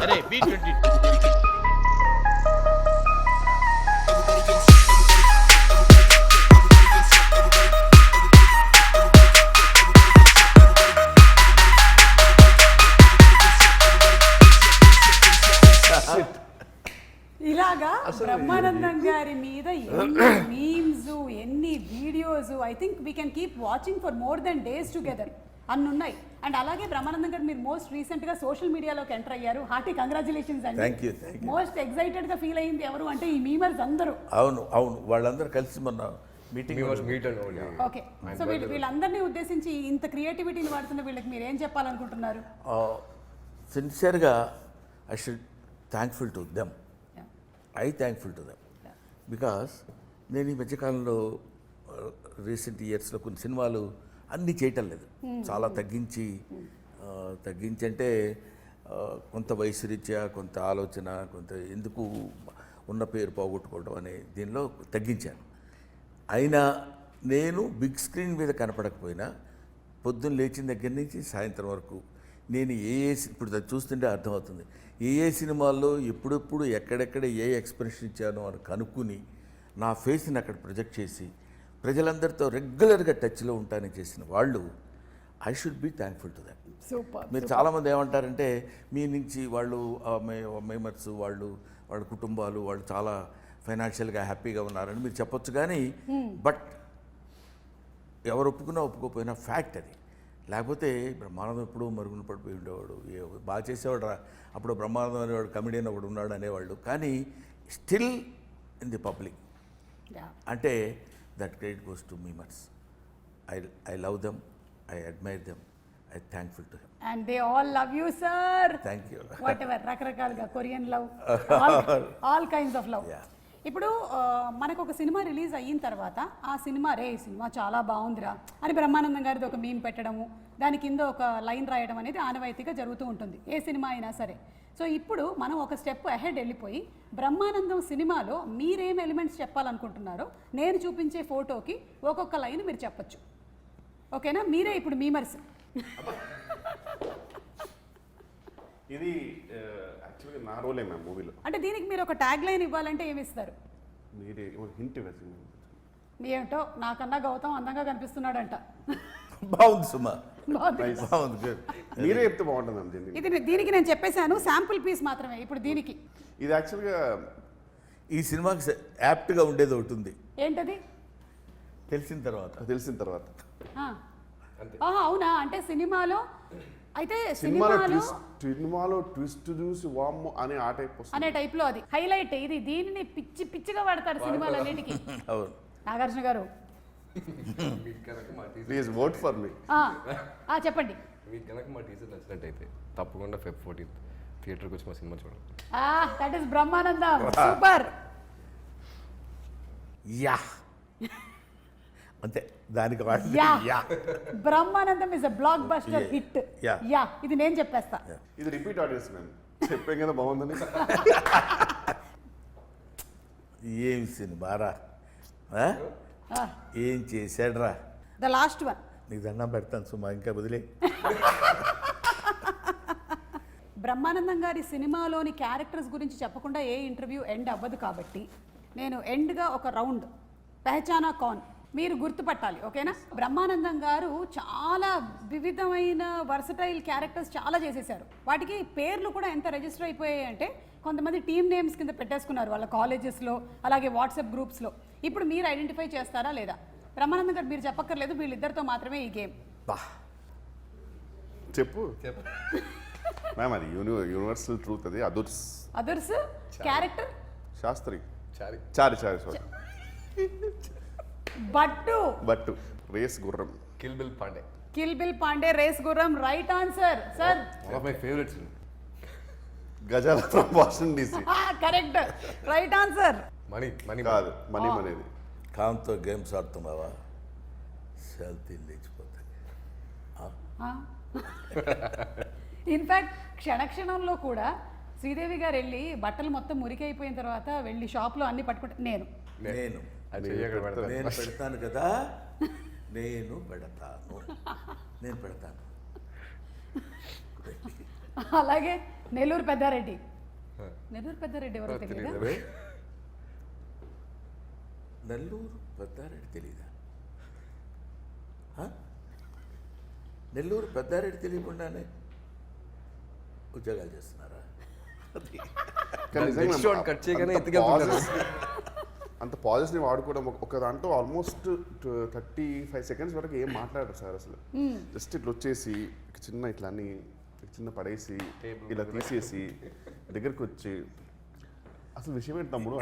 అరే B20. ఇలాగా బ్రహ్మానందం గారి మీద ఎన్ని మీమ్స్, ఎన్ని videos, I think we can keep watching for more than days together అన్ని ఉన్నాయి. అండ్ అలాగే బ్రహ్మానందం గారు మీరు మోస్ట్ రీసెంట్ గా సోషల్ మీడియాలోకి ఎంటర్ అయ్యారు. హార్టీ కంగ్రాచులేషన్స్ అండి. Thank you. మోస్ట్ ఎక్సైటెడ్ గా ఫీల్ అయింది ఎవరు అంటే ఈ మీమర్స్ అందరూ. అవును అవును, వాళ్ళందరూ కలిసి మొన్న meeting meet and only. Okay, so వీళ్ళందరినీ ఉద్దేశించి ఇంత క్రియేటివిటీని వాడుతున్న వీళ్ళకి మీరు ఏం చెప్పాలనుకుంటున్నారు? సిన్సియర్గా I should thankful to them. Thankful to them because నేను ఈ మధ్యకాలంలో రీసెంట్ ఇయర్స్లో కొన్ని సినిమాలు అన్నీ చేయటం లేదు, చాలా తగ్గించి అంటే కొంత వయసు రీత్యా, కొంత ఆలోచన, కొంత ఎందుకు ఉన్న పేరు పోగొట్టుకోవడం అనే దీనిలో తగ్గించాను. అయినా నేను బిగ్ స్క్రీన్ మీద కనపడకపోయినా పొద్దున్న లేచిన దగ్గర నుంచి సాయంత్రం వరకు నేను ఇప్పుడు అది చూస్తుంటే అర్థమవుతుంది ఏ సినిమాల్లో ఎప్పుడెప్పుడు ఎక్కడెక్కడ ఏ ఎక్స్ప్రెషన్ ఇచ్చానో అని కనుక్కుని నా ఫేస్ని అక్కడ ప్రొజెక్ట్ చేసి ప్రజలందరితో రెగ్యులర్గా టచ్లో ఉంటానని చేసిన వాళ్ళు I should be thankful to that. Super. మీరు చాలామంది ఏమంటారంటే మీ నుంచి వాళ్ళు మెంబర్స్ వాళ్ళ కుటుంబాలు వాళ్ళు చాలా ఫైనాన్షియల్గా హ్యాపీగా ఉన్నారని మీరు చెప్పొచ్చు, కానీ బట్ ఎవరు ఒప్పుకున్నా ఒప్పుకోకపోయినా ఫ్యాక్ట్ అది. లేకపోతే బ్రహ్మానందం ఎప్పుడూ మరుగున పడిపోయి ఉండేవాడు, బాగా చేసేవాడు రా, అప్పుడు బ్రహ్మానందం అనేవాడు, కమెడియన్ ఒకడు ఉన్నాడు అనేవాళ్ళు. కానీ స్టిల్ ఇన్ ది పబ్లిక్ అంటే that credit goes to memers. I love them, I admire them, I thankful to them. And they all love you sir. Thank you. Whatever, రకరకాలుగా Korean love, all kinds of love. ఇప్పుడు మనకు ఒక cinema release అయిన తర్వాత ఆ cinema cinema చాలా బాగుందిరా అని బ్రహ్మానందం గారిది ఒక మీమ్ పెట్టడము, దాని కింద ఒక లైన్ రాయడం అనేది ఆనవాయితీగా జరుగుతూ ఉంటుంది ఏ సినిమా అయినా సరే. సో ఇప్పుడు మనం ఒక స్టెప్ అహెడ్ వెళ్ళిపోయి బ్రహ్మానందం సినిమాలో మీరేం ఎలిమెంట్స్ చెప్పాలనుకుంటున్నారో నేను చూపించే ఫోటోకి ఒక్కొక్క లైన్ మీరు చెప్పచ్చు. ఓకేనా? మీరే ఇప్పుడు మీమర్స్. ఇది యాక్చువల్గా నా రోలే మ్యామ్ మూవీలో. అంటే దీనికి మీరు ఒక ట్యాగ్ లైన్ ఇవ్వాలంటే ఏమి ఇస్తారు? మీరే హింట్ వేసి. ఏమిటో నాకన్నా గౌతమ్ అందంగా కనిపిస్తున్నాడంట. బాగుంది సుమా, బాగుంది. బాగుంది. మీరే చెప్తే బాగుంటుంది మ్యామ్. జెన్యున్ దీనికి నేను చెప్పేశాను, శాంపుల్ పీస్ మాత్రమే. ఇప్పుడు దీనికి ఇది యాక్చువల్గా ఈ సినిమాకి యాప్ట్గా ఉండేది ఒకటి ఉంది. ఏంటది? తెలిసిన తర్వాత తెలిసిన తర్వాత అవునా? అంటే సినిమాలో అయితే సినిమాలో సినిమాలో ట్విస్ట్ చూసి వామ్మో అనే ఆ టైప్ వస్తుంది. అనే టైప్ లో అది హైలైట్. ఇది దీనిని పిచ్చిగా వాడతారు సినిమాలన్నిటికీ. అవును. నాగార్జున గారు మీకు కనుక మా teaser please vote for me. చెప్పండి. మీకు కనుక మా టీజర్ నచ్చినట్టయితే తప్పకుండా Feb 14th థియేటర్కి వచ్చి మా సినిమా చూడండి. That is Brahmanandam. Super. Yeah అంతే దానికి yeah yeah Brahmanandam is a block buster Yeah. Hit. Yeah. Yeah ఇది నేను చెప్పేస్తా. ఇది రిపీట్ ఆడియన్స్ నేను చెప్పాం కదా బాగుందని. ఏం సినిమారా ఏం చేశాడ్రా. The last one. నీకు దండం పెడతాను సుమా, ఇంకా వదిలే. బ్రహ్మానందం గారి సినిమాలోని క్యారెక్టర్స్ గురించి చెప్పకుండా ఏ ఇంటర్వ్యూ ఎండ్ అవ్వదు కాబట్టి నేను ఎండ్గా ఒక రౌండ్ పెహచానా కాన్ మీరు గుర్తుపట్టాలి. ఓకేనా? బ్రహ్మానందం గారు చాలా వివిధమైన వర్సటైల్ క్యారెక్టర్స్ చాలా చేసేసారు. వాటికి పేర్లు కూడా ఎంత రిజిస్టర్ అయిపోయాయి అంటే కొంతమంది టీమ్ నేమ్స్ కింద పెట్టేసుకున్నారు వాళ్ళ కాలేజెస్లో, అలాగే వాట్సాప్ గ్రూప్స్లో. ఇప్పుడు మీరు ఐడెంటిఫై చేస్తారా లేదా? బ్రహ్మానందం గారు మీరు చెప్పక్కర్లేదు, వీళ్ళిద్దరితో మాత్రమే ఈ గేమ్. బా చెప్పు మ్యామ్, అది యూనివర్సల్ ట్రూత్. అది others character Shastri Chari Chari sorry బట్టు race Gurram kill bill Pandey. Kill bill Pandey race Gurram. Right answer sir. One of my favourites. Gajala from Washington DC. Correct. Right answer. Money money కాదు మనీ అనేది. కాంతో గేమ్స్ ఆడుతున్నావా సెల్తీ లేచిపోతాయి. ఇన్ఫాక్ట్ క్షణక్షణంలో కూడా శ్రీదేవి గారు వెళ్ళి బట్టలు మొత్తం మురికి అయిపోయిన తర్వాత వెళ్ళి షాప్లో అన్ని పట్టుకుంటే నేను నేను అది చెయ్యి అక్కడ పెడతాను. నేను పెడతాను కదా, నేను పెడతాను. అలాగే నెల్లూరు పెద్దారెడ్డి. నెల్లూరు పెద్దారెడ్డి ఎవరో తెలియదా? నెల్లూరు పెద్దారెడ్డి తెలీదా? నెల్లూరు పెద్దారెడ్డి తెలియకుండానే ఉద్యోగాలు చేస్తున్నారా? కానీ నిజంగా నెక్స్ట్ షాట్ కట్ చేయగానే ఎత్తుకెళ్తున్నారు. అంత పాజెస్ని వాడుకోవడం ఒక దాంట్లో ఆల్మోస్ట్ 35 సెకండ్స్ వరకు ఏం మాట్లాడరు సార్ అసలు. జస్ట్ ఇట్లా వచ్చేసి చిన్న ఇట్లా అన్ని చిన్న పడేసి ఇలా తీసేసి దగ్గరికి వచ్చి అసలు విషయం ఏంటి తమ్ముడు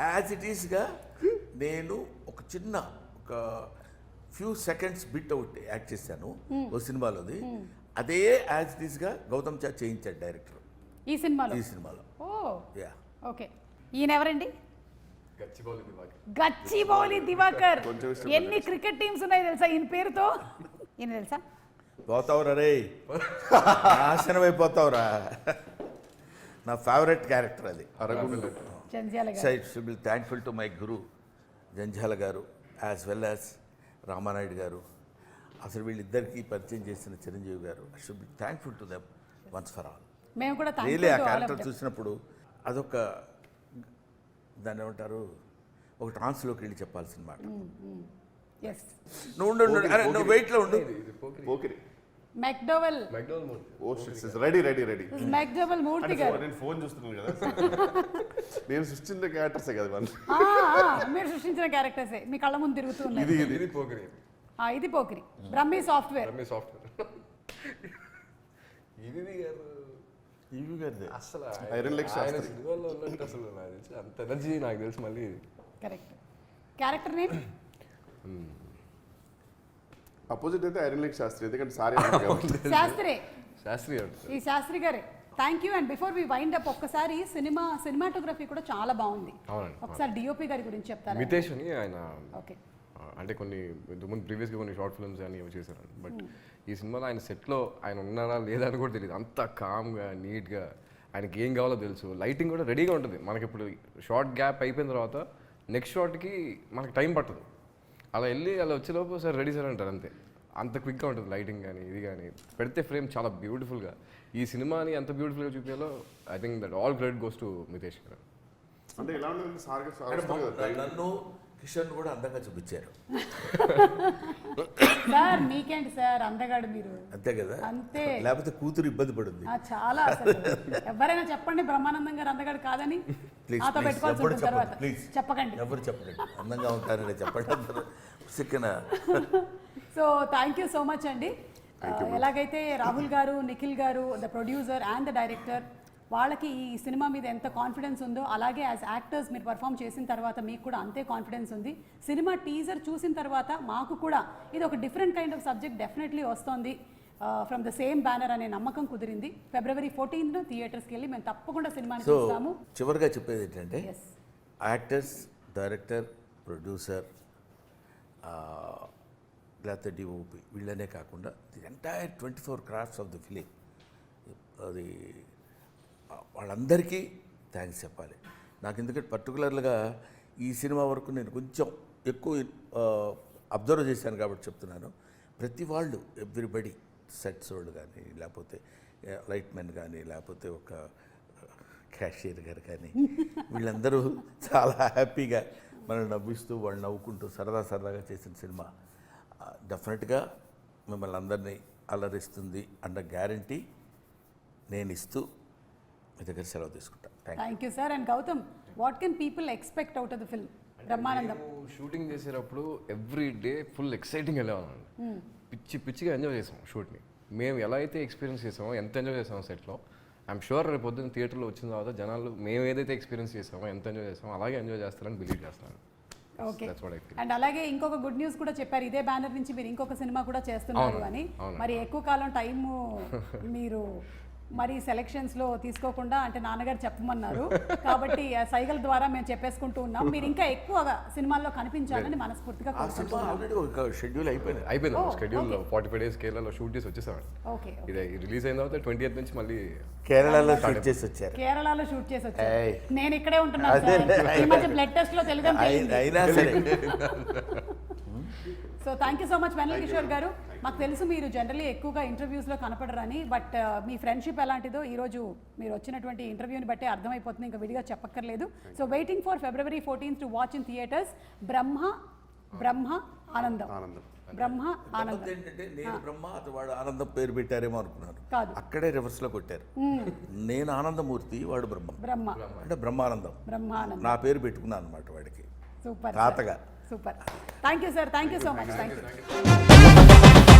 యాజ్ ఇట్ ఈస్గా నేను ఒక చిన్న ఒక few seconds bit out act చేశాను ఓ సినిమాలోది. అదే యాజ్ ఇట్ ఈస్గా గౌతమ్ చా చేయించాడు డైరెక్టర్ ఈ సినిమాలో. ఈ సినిమాలో. Yeah okay. ఈయన ఎవరండి? గచ్చిబౌలి దివాకర్. గచ్చిబౌలి దివాకర్. కొంచెం ఇష్టం ఎన్ని క్రికెట్ టీమ్స్ ఉన్నాయి తెలుసా ఈయన పేరుతో? ఈయన తెలుసా? పోతావురా రే, నాశనం అయిపోతావురా. నా ఫేవరెట్ క్యారెక్టర్ అది. జంధ్యాల గారు. So it should be thankful to my guru Jandhyala గారు యాజ్ వెల్ యాజ్ రామానాయుడు గారు. అసలు వీళ్ళిద్దరికీ పరిచయం చేసిన చిరంజీవి గారు. I should be thankful to them once for all. మేము కూడా రియలీ ఆ క్యారెక్టర్ చూసినప్పుడు అదొక దాన్ని ఏమంటారు, ఒక ట్రాన్స్లోకి వెళ్ళి చెప్పాల్సిన మాట. నువ్వు నువ్వు వెయిట్లో ఉండు. Pokiri McDowell. Oh shit Ready McDowell Murthy గారు. నేను ఫోన్ చూస్తున్నాను కదా. నేను సృష్టించిన క్యారెక్టర్సే కదా వాళ్ళు. మీరు సృష్టించిన క్యారెక్టర్సే మీ కళ్ళ ముందు తిరుగుతూ ఉన్నాయి. ఇది పోకిరి. ఇది పోకిరి. బ్రహ్మి సాఫ్ట్వేర్. రమ్య సాఫ్ట్వేర్. ఇవి గారిదే. అసలు ఐరన్ లెగ్ ఆయన శాస్త్రి. సినిమాలో ఉన్నట్టు అసలు నాకు తెలిసి అంత ఎనర్జీ నాకు తెలిసి మళ్ళీ. కరెక్ట్. క్యారెక్టర్ నేమ్ అపోజిట్ అయితే ఐరన్ లెగ్ శాస్త్రి, ఎందుకంటే సారీ శాస్త్రి. శాస్త్రి అంటారు. ఈ శాస్త్రి గారే. Thank you. And before we wind up ఒక్కసారి సినిమాటోగ్రఫీ కూడా చాలా బాగుంది. అవునండి. ఒకసారి డిఓపి గారి గురించి చెప్తారా? మితేష్ అని ఆయన ఓకే. అంటే కొన్ని ఇంతకుముందు ప్రీవియస్గా కొన్ని షార్ట్ ఫిల్మ్స్ అని ఇవి చేశారు. బట్ ఈ సినిమాలో ఆయన సెట్లో ఆయన ఉన్నారా లేదా అని కూడా తెలియదు. అంత కామ్గా నీట్గా ఆయనకి ఏం కావాలో తెలుసు. లైటింగ్ కూడా రెడీగా ఉంటుంది. మనకి ఇప్పుడు షార్ట్ గ్యాప్ అయిపోయిన తర్వాత నెక్స్ట్ షార్ట్కి మనకి టైం పట్టదు. అలా వెళ్ళి అలా వచ్చేలోపు సార్ రెడీ సార్ అంటారు అంతే. అంత క్విక్గా ఉంటుంది లైటింగ్ కానీ ఇది కానీ. పెడితే ఫ్రేమ్ చాలా బ్యూటిఫుల్గా. ఈ సినిమాని ఎంత బ్యూటిఫుల్గా చూపించాలో I think that all credit goes to Mitesh గారు. అంటే ఎలా ఉంటుంది నన్ను కిషన్ కూడా అందంగా చూపించారు. సార్ మీకేంటి సార్ అందగాడు మీరు. అంతే కదా, అంతే. లేకపోతే కూతురు ఇబ్బంది పడుతుంది. చాలా అసలు ఎవరైనా చెప్పండి బ్రహ్మానందం గారు అందగాడు కాదని. ప్లీజ్ నాతో పెట్టుకోవాల్సి ఉంటుంది తర్వాత. ప్లీజ్ చెప్పకండి. ఎవరు చెప్పండి అందంగా ఉంటారని చెప్పండి అందరూ. సిక్కన. So thank you so much అండి. ఎలాగైతే రాహుల్ గారు, నిఖిల్ గారు, the producer and the director, వాళ్ళకి ఈ సినిమా మీద ఎంత కాన్ఫిడెన్స్ ఉందో అలాగే యాజ్ యాక్టర్స్ మీరు పర్ఫామ్ చేసిన తర్వాత మీకు కూడా అంతే కాన్ఫిడెన్స్ ఉంది. సినిమా టీజర్ చూసిన తర్వాత మాకు కూడా ఇది ఒక different kind of subject definitely వస్తుంది ఫ్రమ్ ద సేమ్ బ్యానర్ అనే నమ్మకం కుదిరింది. February 14th థియేటర్స్కి వెళ్ళి మేము తప్పకుండా సినిమాని సో చూస్తాము. చివరిగా చెప్పేది ఏంటంటే ఎస్, యాక్టర్స్, డైరెక్టర్, ప్రొడ్యూసర్, లేకపోతే డిఓపి వీళ్ళనే కాకుండా the entire 24 crafts of the film, అది వాళ్ళందరికీ థ్యాంక్స్ చెప్పాలి. నాకు ఎందుకంటే పర్టికులర్గా ఈ సినిమా వరకు నేను కొంచెం ఎక్కువ అబ్జర్వ్ చేశాను కాబట్టి చెప్తున్నాను. ప్రతి వాళ్ళు ఎవ్రీబడి, సెట్స్ వాళ్ళు కానీ, లేకపోతే లైట్ మెన్ కానీ, లేకపోతే ఒక క్యాషియర్ గారు కానీ, వీళ్ళందరూ చాలా హ్యాపీగా మనం నవ్విస్తూ వాళ్ళు నవ్వుకుంటూ సరదాగా చేసిన సినిమా డెఫినెట్గా మిమ్మల్ని అందరినీ అలరిస్తుంది అన్న గ్యారంటీ నేను ఇస్తూ మీ దగ్గర సెలవు తీసుకుంటాను. Thank you sir. And Gautam, what can people expect out of the film Brahmanandam? Shooting చేసేటప్పుడు ఎవ్రీ డే ఫుల్ ఎక్సైటింగ్ వెళ్ళేవాళ్ళం. పిచ్చిగా ఎంజాయ్ చేసాం షూట్ని. మేము ఎలా అయితే ఎక్స్పీరియన్స్ చేసామో, ఎంత ఎంజాయ్ చేసామో సెట్లో, ఐఎమ్ షూర్ రేపు పొద్దున్న థియేటర్లో వచ్చిన తర్వాత జనాలు మేము ఏదైతే ఎక్స్పీరియన్స్ చేసామో, ఎంత ఎంజాయ్ చేసామో అలాగే ఎంజాయ్ చేస్తారని బిలీవ్ చేస్తాను. Okay. That's what I feel. And అలాగే ఇంకొక గుడ్ న్యూస్ కూడా చెప్పారు, ఇదే బ్యానర్ నుంచి మీరు ఇంకొక సినిమా కూడా చేస్తున్నారు అని. మరి ఎక్కువ కాలం టైము మీరు మరి సెలెక్షన్స్లో తీసుకోకుండా, అంటే నాన్నగారు చెప్పమన్నారు కాబట్టి ఆ సైగల ద్వారా మేము చెప్పేసుకుంటూ ఉన్నాం. మీరు ఇంకా ఎక్కువగా సినిమాల్లో కనిపించాలని మనస్ఫూర్తిగా ఆ సినిమా ఆల్రెడీ ఒక షెడ్యూల్ అయిపోయింది. షెడ్యూల్ 45 days కేరళలో షూట్ చేసి వచ్చేసామండి. ఓకే. ఇది రిలీజ్ అయిన తర్వాత 20th నుంచి మళ్ళీ కేరళలో షూట్ చేసి వచ్చారు. కేరళలో షూట్ చేసి వచ్చారు. ఏయ్. నేను ఇక్కడే ఉంటున్నాను సార్. ఈ మధ్య బ్లడ్ టెస్ట్ లో తెలుగు అయినా సరే so thank you so much Vennela Kishore గారు. మాకు తెలుసు మీరు జనరల్లీ ఎక్కువగా ఇంటర్వ్యూస్లో కనపడరని, బట్ మీ ఫ్రెండ్షిప్ ఎలాంటిదో ఈరోజు మీరు వచ్చినటువంటి ఇంటర్వ్యూని బట్టే అర్థమైపోతుంది, ఇంకా విడిగా చెప్పక్కర్లేదు. So waiting for February 14th to watch in theatres Brahma Anandam. Brahma ఆనందం ఏంటంటే నేను బ్రహ్మ, అతను వాడు ఆనందం పేరు పెట్టారేమో అనుకున్నాను. కాదు, అక్కడే రివర్స్లో కొట్టారు. నేను ఆనందమూర్తి, వాడు బ్రహ్మ అంటే బ్రహ్మానందం. బ్రహ్మానందం నా పేరు పెట్టుకున్నాను అనమాట వాడికి సూపర్ తాతగా. Super. Thank you sir. Thank you so much. Thank you.